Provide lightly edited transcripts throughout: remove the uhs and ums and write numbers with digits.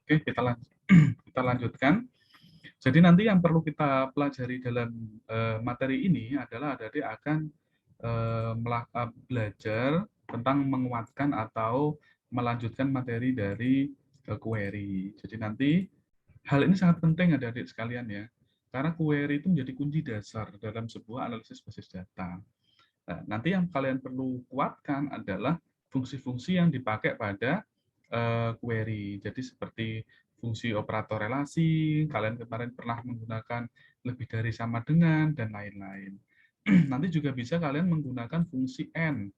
Oke, kita lanjutkan. Jadi nanti yang perlu kita pelajari dalam materi ini adalah adik-adik akan belajar tentang menguatkan atau melanjutkan materi dari query. Jadi nanti hal ini sangat penting adik-adik sekalian ya, karena query itu menjadi kunci dasar dalam sebuah analisis basis data. Nah, nanti yang kalian perlu kuatkan adalah fungsi-fungsi yang dipakai pada query. Jadi seperti fungsi operator relasi, kalian kemarin pernah menggunakan lebih dari sama dengan, dan lain-lain. Nanti juga bisa kalian menggunakan fungsi AND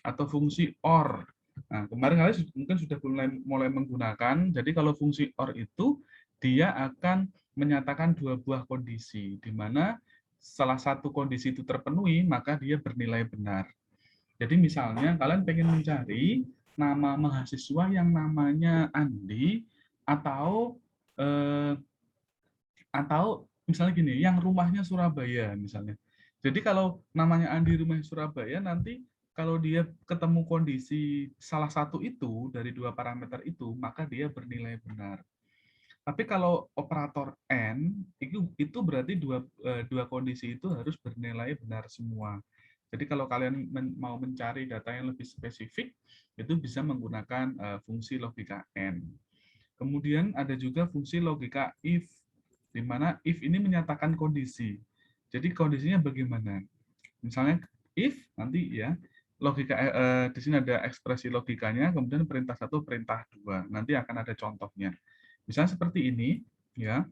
atau fungsi OR. Nah, kemarin kalian mungkin sudah mulai menggunakan, jadi kalau fungsi OR itu, dia akan menyatakan dua buah kondisi, di mana salah satu kondisi itu terpenuhi, maka dia bernilai benar. Jadi misalnya kalian pengen mencari nama mahasiswa yang namanya Andi atau eh, misalnya gini, yang rumahnya Surabaya misalnya. Jadi kalau namanya Andi rumahnya Surabaya, nanti kalau dia ketemu kondisi salah satu itu dari dua parameter itu, maka dia bernilai benar. Tapi kalau operator N itu berarti dua kondisi itu harus bernilai benar semua. Jadi kalau kalian mau mencari data yang lebih spesifik, itu bisa menggunakan fungsi logika N. Kemudian ada juga fungsi logika if, di mana if ini menyatakan kondisi. Jadi kondisinya bagaimana? Misalnya if nanti ya logika di sini ada ekspresi logikanya, kemudian perintah 1, perintah 2. Nanti akan ada contohnya. Misalnya seperti ini, ya.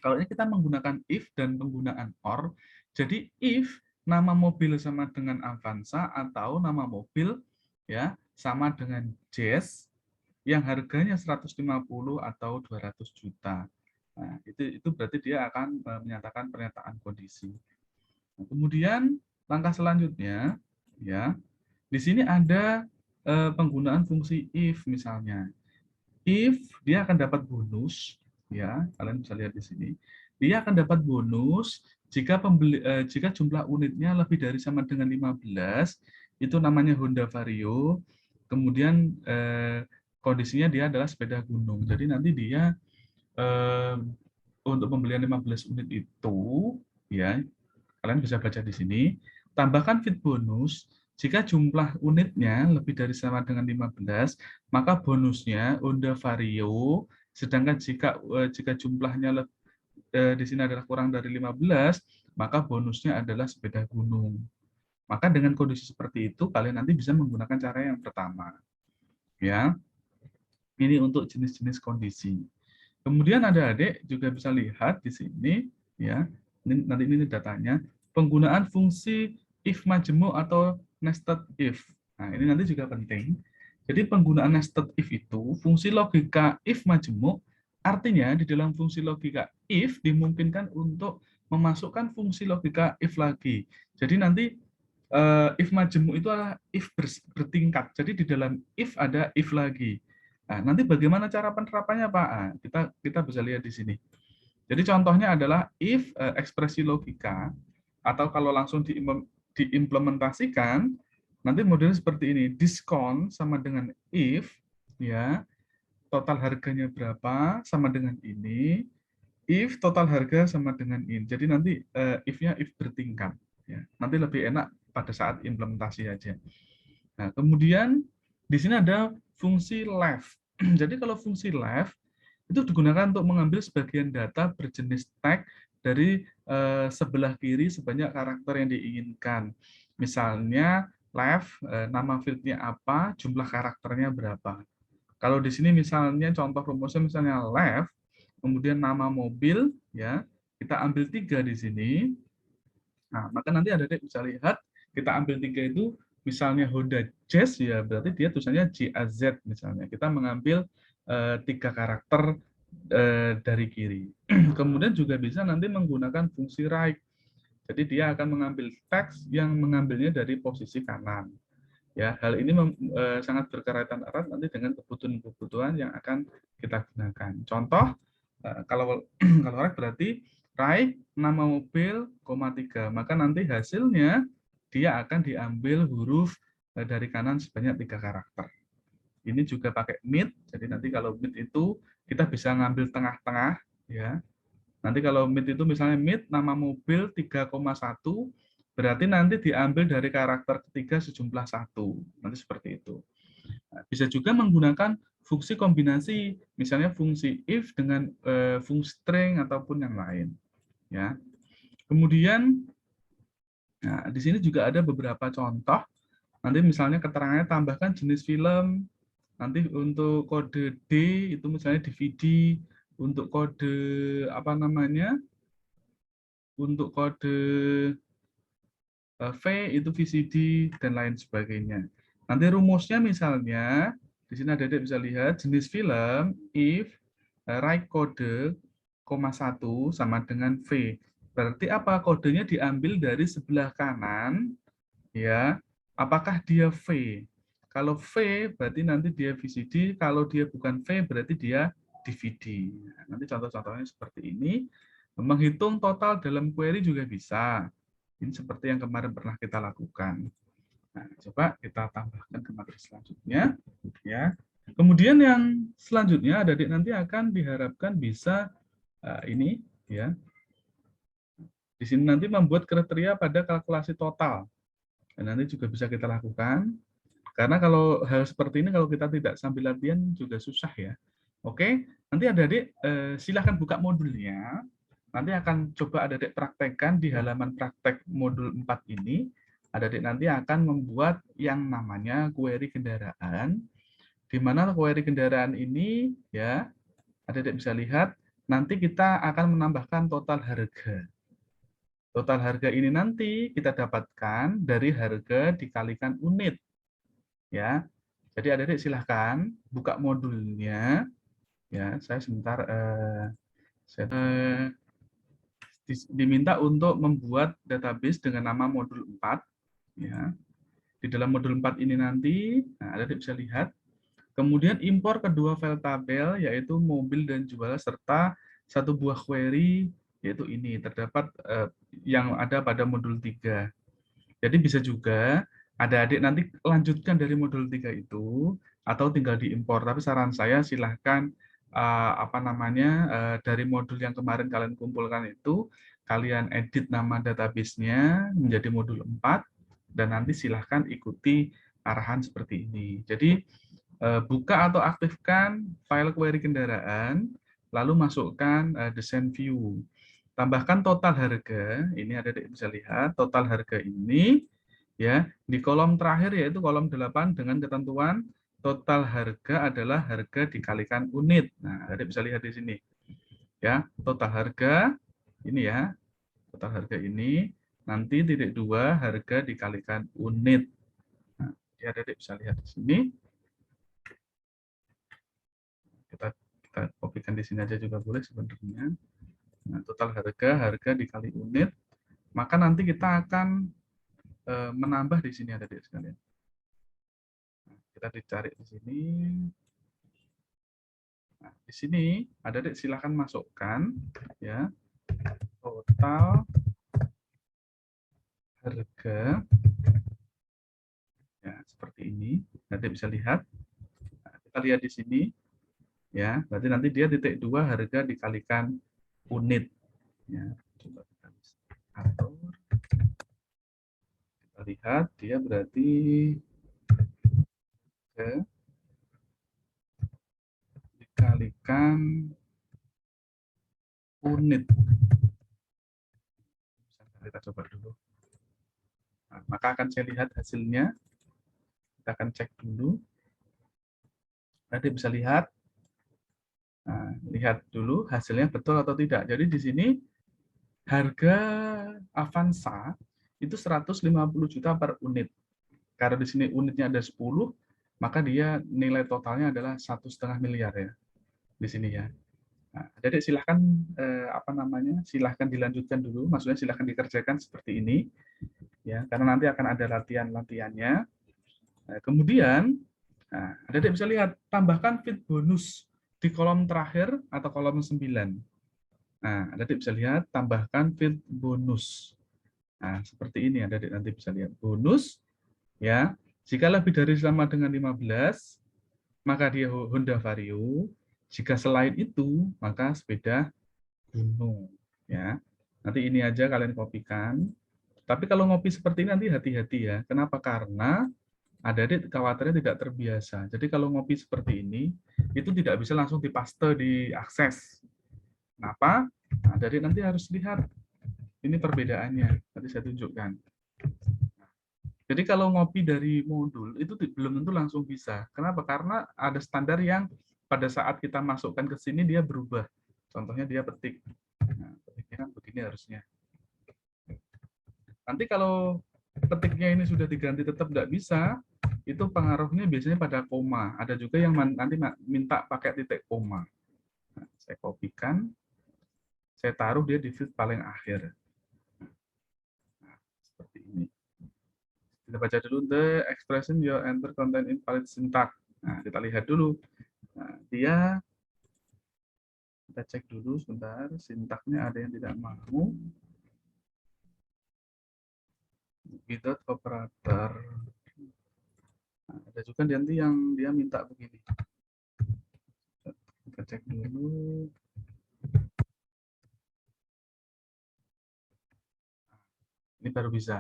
Kalau ini kita menggunakan if dan penggunaan or, jadi if nama mobil sama dengan Avanza atau nama mobil ya sama dengan Jazz yang harganya 150 atau 200 juta. Nah, itu berarti dia akan menyatakan pernyataan kondisi. Nah, kemudian langkah selanjutnya ya, di sini ada penggunaan fungsi if misalnya. If dia akan dapat bonus, ya kalian bisa lihat di sini, dia akan dapat bonus jika jumlah unitnya lebih dari sama dengan 15, itu namanya Honda Vario. Kemudian kondisinya dia adalah sepeda gunung. Jadi nanti dia untuk pembelian 15 unit itu, ya kalian bisa baca di sini, tambahkan fit bonus. Jika jumlah unitnya lebih dari sama dengan 15, maka bonusnya Honda Vario. Sedangkan jika jumlahnya di sini adalah kurang dari 15, maka bonusnya adalah sepeda gunung. Maka dengan kondisi seperti itu, kalian nanti bisa menggunakan cara yang pertama. Ya, ini untuk jenis-jenis kondisi. Kemudian ada adik juga bisa lihat di sini, ya. Nanti ini datanya, penggunaan fungsi if majemuk atau nested if. Nah, ini nanti juga penting. Jadi penggunaan nested if itu fungsi logika if majemuk, artinya di dalam fungsi logika if dimungkinkan untuk memasukkan fungsi logika if lagi. Jadi nanti if majemuk itu adalah if bertingkat. Jadi di dalam if ada if lagi. Nah, nanti bagaimana cara penerapannya, Pak? Nah, kita bisa lihat di sini. Jadi contohnya adalah if ekspresi logika, atau kalau langsung diimplementasikan, nanti modelnya seperti ini. Diskon sama dengan if, ya total harganya berapa sama dengan ini. If total harga sama dengan ini. Jadi nanti if-nya if bertingkat. Ya. Nanti lebih enak pada saat implementasi aja. Nah, kemudian di sini ada fungsi left. Jadi kalau fungsi left itu digunakan untuk mengambil sebagian data berjenis tag dari sebelah kiri sebanyak karakter yang diinginkan. Misalnya left, nama fieldnya apa, jumlah karakternya berapa. Kalau di sini misalnya contoh rumusnya misalnya left, kemudian nama mobil, ya kita ambil 3 di sini. Nah, maka nanti adik bisa lihat, kita ambil 3 itu, misalnya Honda Jazz, ya berarti dia tulisannya JAZ misalnya. Kita mengambil 3 karakter dari kiri. Kemudian juga bisa nanti menggunakan fungsi right. Jadi dia akan mengambil teks yang mengambilnya dari posisi kanan. Ya, hal ini sangat berkaitan erat nanti dengan kebutuhan-kebutuhan yang akan kita gunakan. Contoh, kalau kalau right berarti right nama mobil, 3, maka nanti hasilnya dia akan diambil huruf dari kanan sebanyak 3 karakter. Ini juga pakai mid. Jadi nanti kalau mid itu kita bisa ngambil tengah-tengah, ya. Nanti kalau mid itu misalnya mid nama mobil 3,1, berarti nanti diambil dari karakter ketiga sejumlah 1. Nanti seperti itu. Nah, bisa juga menggunakan fungsi kombinasi, misalnya fungsi if dengan fungsi string ataupun yang lain. Ya. Kemudian, nah, di sini juga ada beberapa contoh. Nanti misalnya keterangannya tambahkan jenis film. Nanti untuk kode D itu misalnya DVD, untuk kode apa namanya? Untuk kode V itu VCD dan lain sebagainya. Nanti rumusnya misalnya di sini Adik bisa lihat jenis film if right kode, koma 1 sama dengan V. Berarti apa? Kodenya diambil dari sebelah kanan, ya. Apakah dia V? Kalau V berarti nanti dia VCD, kalau dia bukan V berarti dia DVD. Nanti contoh-contohnya seperti ini. Menghitung total dalam query juga bisa. Ini seperti yang kemarin pernah kita lakukan. Nah, coba kita tambahkan ke materi selanjutnya, ya. Kemudian yang selanjutnya adik nanti akan diharapkan bisa ini, ya. Di sini nanti membuat kriteria pada kalkulasi total. Dan nanti juga bisa kita lakukan. Karena kalau hal seperti ini kalau kita tidak sambil latihan juga susah, ya. Oke, nanti adik-adik silahkan buka modulnya. Nanti akan coba adik-adik praktekkan di halaman praktek modul 4 ini. Adik-adik nanti akan membuat yang namanya query kendaraan, di mana query kendaraan ini, ya, adik-adik bisa lihat, nanti kita akan menambahkan total harga. Total harga ini nanti kita dapatkan dari harga dikalikan unit. Ya, jadi adik-adik silahkan buka modulnya. Ya, saya sebentar saya diminta untuk membuat database dengan nama modul 4. Ya. Di dalam modul 4 ini nanti, nah, Anda bisa lihat, kemudian impor kedua file tabel, yaitu mobil dan jual, serta satu buah query, yaitu ini, terdapat yang ada pada modul 3. Jadi bisa juga adik-adik nanti lanjutkan dari modul 3 itu, atau tinggal diimpor. Tapi saran saya silahkan dari modul yang kemarin kalian kumpulkan itu, kalian edit nama database-nya menjadi modul 4, dan nanti silahkan ikuti arahan seperti ini. Jadi buka atau aktifkan file query kendaraan, lalu masukkan desain view. Tambahkan total harga, ini adik-adik bisa lihat, total harga ini, ya, di kolom terakhir yaitu kolom 8 dengan ketentuan total harga adalah harga dikalikan unit. Nah, adik bisa lihat di sini. Ya, total harga ini ya. Total harga ini nanti titik 2 harga dikalikan unit. Nah, ya adik bisa lihat di sini. Kita kopikan di sini aja juga boleh sebenarnya. Nah, total harga dikali unit, maka nanti kita akan menambah di sini adik sekalian. Nah, kita dicari di sini. Nah, di sini adik silakan masukkan ya total harga ya seperti ini. Nanti bisa lihat. Nah, kita lihat di sini ya. Berarti nanti dia titik 2 harga dikalikan unit. Ya, coba kita atur. Kita lihat dia berarti dikalikan unit. Kita coba dulu. Nah, maka akan saya lihat hasilnya. Kita akan cek dulu. Nanti bisa lihat. Nah, lihat dulu hasilnya betul atau tidak. Jadi di sini harga Avanza itu 150 juta per unit. Karena di sini unitnya ada 10, maka dia nilai totalnya adalah 1,5 miliar ya. Di sini ya. Nah, jadi silahkan silahkan dilanjutkan dulu, maksudnya silahkan dikerjakan seperti ini, ya, karena nanti akan ada latihannya. Nah, kemudian, nah, adik bisa lihat tambahkan fit bonus di kolom terakhir atau kolom 9. Nah, adik bisa lihat tambahkan fit bonus. Nah, seperti ini adik nanti bisa lihat bonus, ya. Jika lebih dari sama dengan 15, maka dia Honda Vario. Jika selain itu, maka sepeda gunung. Ya, nanti ini aja kalian kopikan. Tapi kalau ngopi seperti ini nanti hati-hati ya. Kenapa? Karena adik-adik khawatirnya tidak terbiasa. Jadi kalau ngopi seperti ini, itu tidak bisa langsung dipaste, diakses. Kenapa? Nah, adik nanti harus lihat. Ini perbedaannya. Nanti saya tunjukkan. Jadi kalau ngopi dari modul, itu belum tentu langsung bisa. Kenapa? Karena ada standar yang pada saat kita masukkan ke sini, dia berubah. Contohnya dia petik. Nah, petiknya kan begini harusnya. Nanti kalau petiknya ini sudah diganti tetap nggak bisa, itu pengaruhnya biasanya pada koma. Ada juga yang nanti minta pakai titik koma. Nah, saya kopikan, saya taruh dia di field paling akhir. Nah, seperti ini. Kita baca dulu the expression you enter contain invalid syntax. Nah, kita lihat dulu. Nah, dia kita cek dulu sebentar, sintaknya ada yang tidak mau. Without operator. Nah, ada juga nanti yang dia minta begini. Kita cek dulu. Ini baru bisa.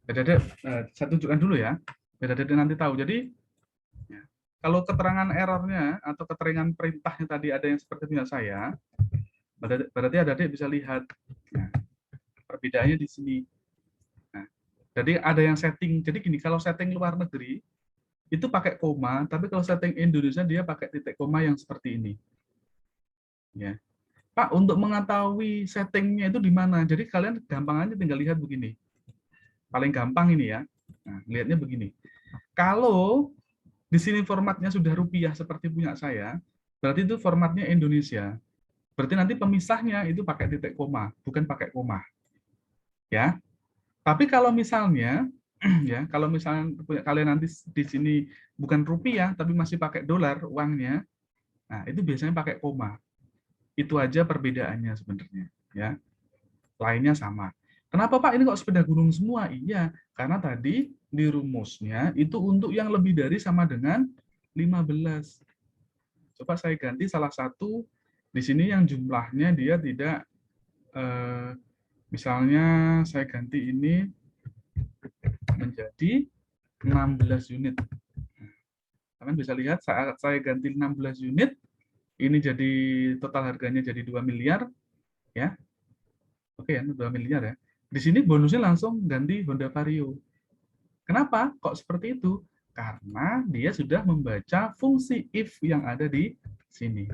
Beda-beda, saya tunjukkan dulu ya. Beda-beda nanti tahu. Jadi, ya, kalau keterangan errornya atau keterangan perintahnya tadi ada yang seperti punya saya, berarti adik-adik bisa lihat. Nah, perbedaannya di sini. Nah, jadi ada yang setting. Jadi gini, kalau setting luar negeri, itu pakai koma, tapi kalau setting Indonesia dia pakai titik koma yang seperti ini. Ya. Pak, untuk mengetahui settingnya itu di mana? Jadi kalian gampang aja tinggal lihat begini. Paling gampang ini ya. Nah, lihatnya begini. Kalau di sini formatnya sudah rupiah seperti punya saya, berarti itu formatnya Indonesia. Berarti nanti pemisahnya itu pakai titik koma, bukan pakai koma. Ya. Tapi kalau misalnya ya, kalau misalnya kalian nanti di sini bukan rupiah tapi masih pakai dolar uangnya, nah itu biasanya pakai koma. Itu aja perbedaannya sebenarnya, ya. Lainnya sama. Kenapa Pak ini kok sepeda gunung semua? Iya, karena tadi di rumusnya itu untuk yang lebih dari sama dengan 15. Coba saya ganti salah satu di sini yang jumlahnya dia tidak misalnya saya ganti ini menjadi 16 unit. Kalian bisa lihat saat saya ganti 16 unit, ini jadi total harganya jadi 2 miliar, ya. Oke ya, 2 miliar ya. Di sini bonusnya langsung ganti Honda Vario. Kenapa? Kok seperti itu? Karena dia sudah membaca fungsi if yang ada di sini.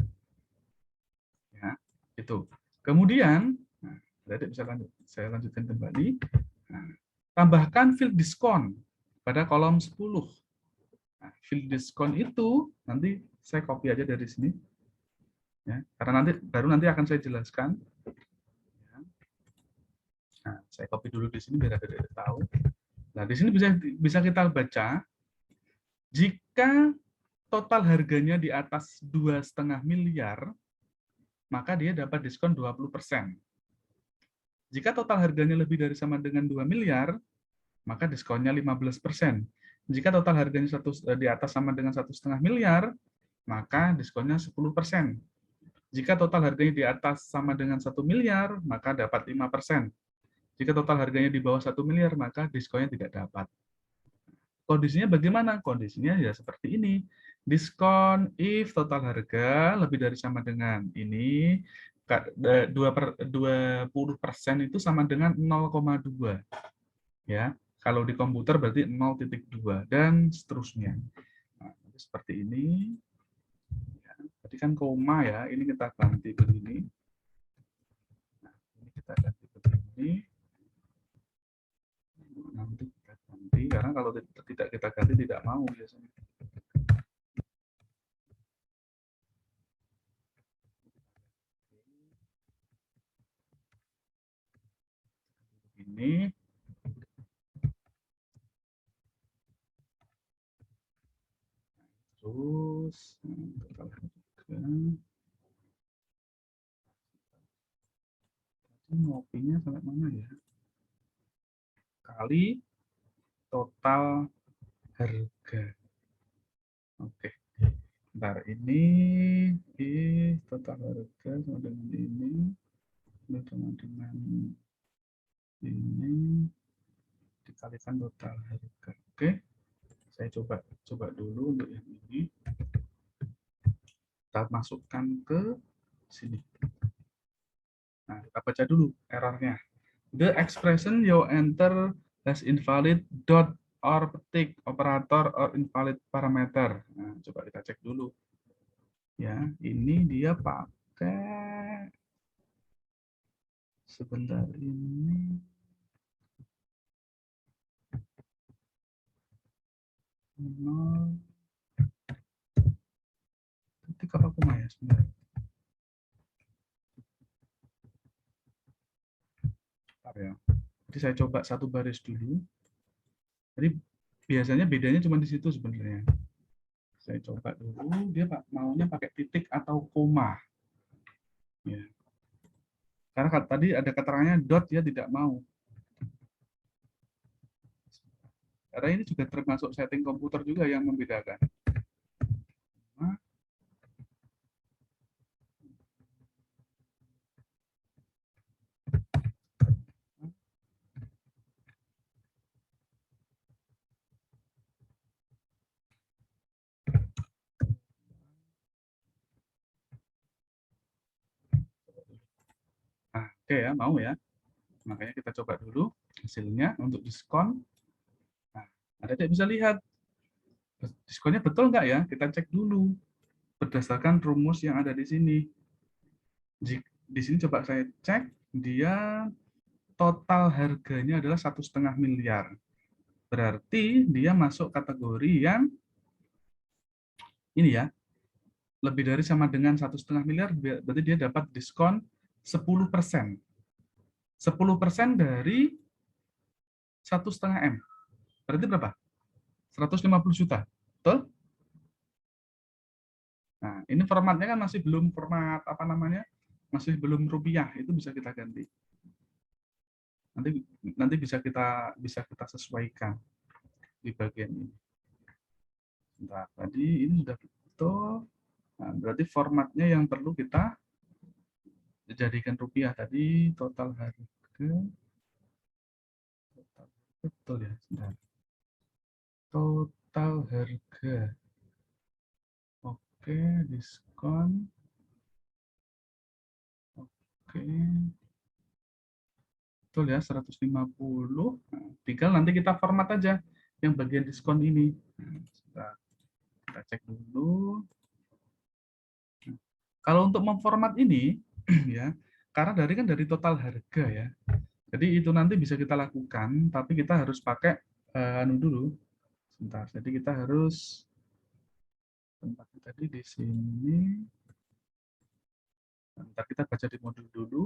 Ya, itu. Kemudian, nah, bisa saya lanjutkan kembali. Nah, tambahkan field diskon pada kolom 10. Nah, field diskon itu nanti saya copy aja dari sini. Ya, karena nanti akan saya jelaskan. Nah, saya copy dulu di sini biar ada tahu. Nah, di sini bisa kita baca jika total harganya di atas 2,5 miliar, maka dia dapat diskon 20%. Jika total harganya lebih dari sama dengan 2 miliar, maka diskonnya 15%. Jika total harganya di atas sama dengan 1,5 miliar, maka diskonnya 10%. Jika total harganya di atas sama dengan 1 miliar, maka dapat 5%. Jika total harganya di bawah 1 miliar, maka diskonnya tidak dapat. Kondisinya bagaimana? Kondisinya ya seperti ini. Diskon if total harga lebih dari sama dengan ini, 20% itu sama dengan 0,2. Ya, kalau di komputer berarti 0,2 dan seterusnya. Nah, seperti ini. Ya, tadi kan koma ya, ini kita ganti begini. Nah, ini kita ganti begini. Nanti kita ganti, karena kalau tidak kita ganti tidak mau biasanya. Ini terus ngopinya sampai mana ya? Kali total harga. Oke. Bentar, ini total harga sama dengan ini sama dengan ini dikalikan total harga. Oke, saya coba dulu untuk yang ini. Kita masukkan ke sini. Nah, kita baca dulu errornya. The expression you enter has invalid dot or tick operator or invalid parameter. Nah, coba kita cek dulu. Ya, ini dia pakai sebentar ini. Titik apa koma ya sebentar. Ya. Jadi saya coba satu baris dulu. Jadi biasanya bedanya cuma di situ sebenarnya. Saya coba dulu, dia maunya pakai titik atau koma. Ya. Karena tadi ada keterangannya dot, dia tidak mau. Karena ini juga termasuk setting komputer juga yang membedakan. Nah, oke ya, mau ya. Makanya kita coba dulu hasilnya untuk diskon. Nah, Adik bisa lihat diskonnya betul nggak ya? Kita cek dulu berdasarkan rumus yang ada di sini. Di sini coba saya cek, dia total harganya adalah 1,5 miliar. Berarti dia masuk kategori yang ini ya, lebih dari sama dengan 1,5 miliar, berarti dia dapat diskon 10%. 10% dari 1,5 M. Berarti berapa? 150 juta. Betul? Nah, ini formatnya kan masih belum format apa namanya? Masih belum rupiah, itu bisa kita ganti. Nanti bisa kita sesuaikan di bagian ini. Bentar, tadi ini sudah betul. Nah, berarti formatnya yang perlu kita jadikan rupiah tadi total harga. Betul ya, sebentar. Total harga. Oke, diskon. Oke. Betul ya, 150. Nah, tinggal nanti kita format aja yang bagian diskon ini. Nah, kita cek dulu. Kalau untuk memformat ini, ya, karena dari total harga ya. Jadi itu nanti bisa kita lakukan, tapi kita harus pakai dulu. Sebentar. Jadi kita harus tempat tadi di sini. Bentar, kita baca di modul dulu.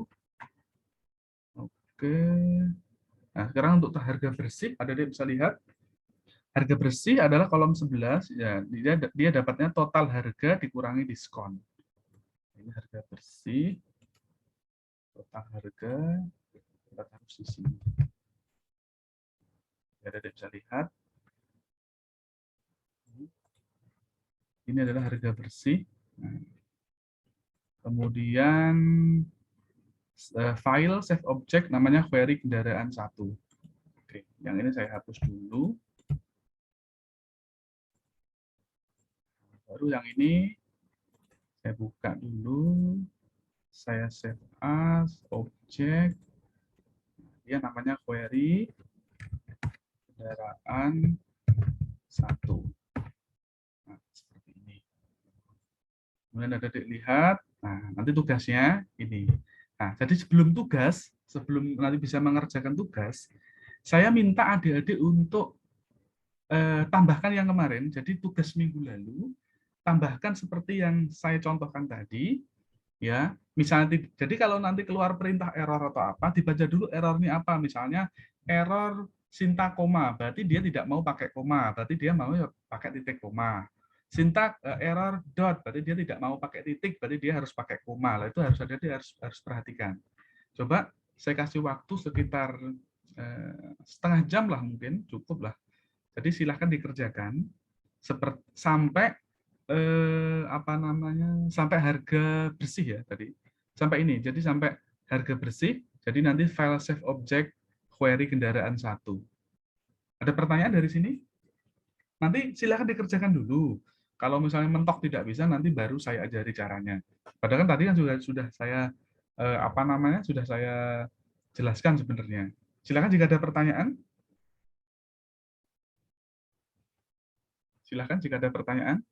Oke. Nah, sekarang untuk harga bersih, ada dia bisa lihat. Harga bersih adalah kolom 11, ya, dia dapatnya total harga dikurangi diskon. Ini harga bersih, total harga, kita taruh di sini. Ya, ada bisa lihat. Ini adalah harga bersih. Nah, kemudian file save object namanya query kendaraan 1. Oke, yang ini saya hapus dulu. Baru yang ini saya buka dulu. Saya save as object. Dia namanya query kendaraan 1. Nah, seperti ini. Kemudian ada dilihat. Nah, nanti tugasnya ini. Nah, jadi sebelum nanti bisa mengerjakan tugas, saya minta adik-adik untuk tambahkan yang kemarin. Jadi tugas minggu lalu, tambahkan seperti yang saya contohkan tadi. Ya, misalnya, jadi kalau nanti keluar perintah error atau apa, dibaca dulu errornya apa. Misalnya error sintak koma, berarti dia tidak mau pakai koma, berarti dia mau pakai titik koma. Sintak error dot, berarti dia tidak mau pakai titik, berarti dia harus pakai koma. Lah itu dia harus perhatikan. Coba saya kasih waktu sekitar setengah jam lah, mungkin cukup lah. Jadi silahkan dikerjakan sampai apa namanya, sampai harga bersih ya tadi. Sampai ini. Jadi sampai harga bersih. Jadi nanti file save object query kendaraan 1. Ada pertanyaan dari sini? Nanti silakan dikerjakan dulu. Kalau misalnya mentok tidak bisa, nanti baru saya ajari caranya. Padahal kan tadi kan sudah saya apa namanya, sudah saya jelaskan sebenarnya. Silakan jika ada pertanyaan. Silakan jika ada pertanyaan.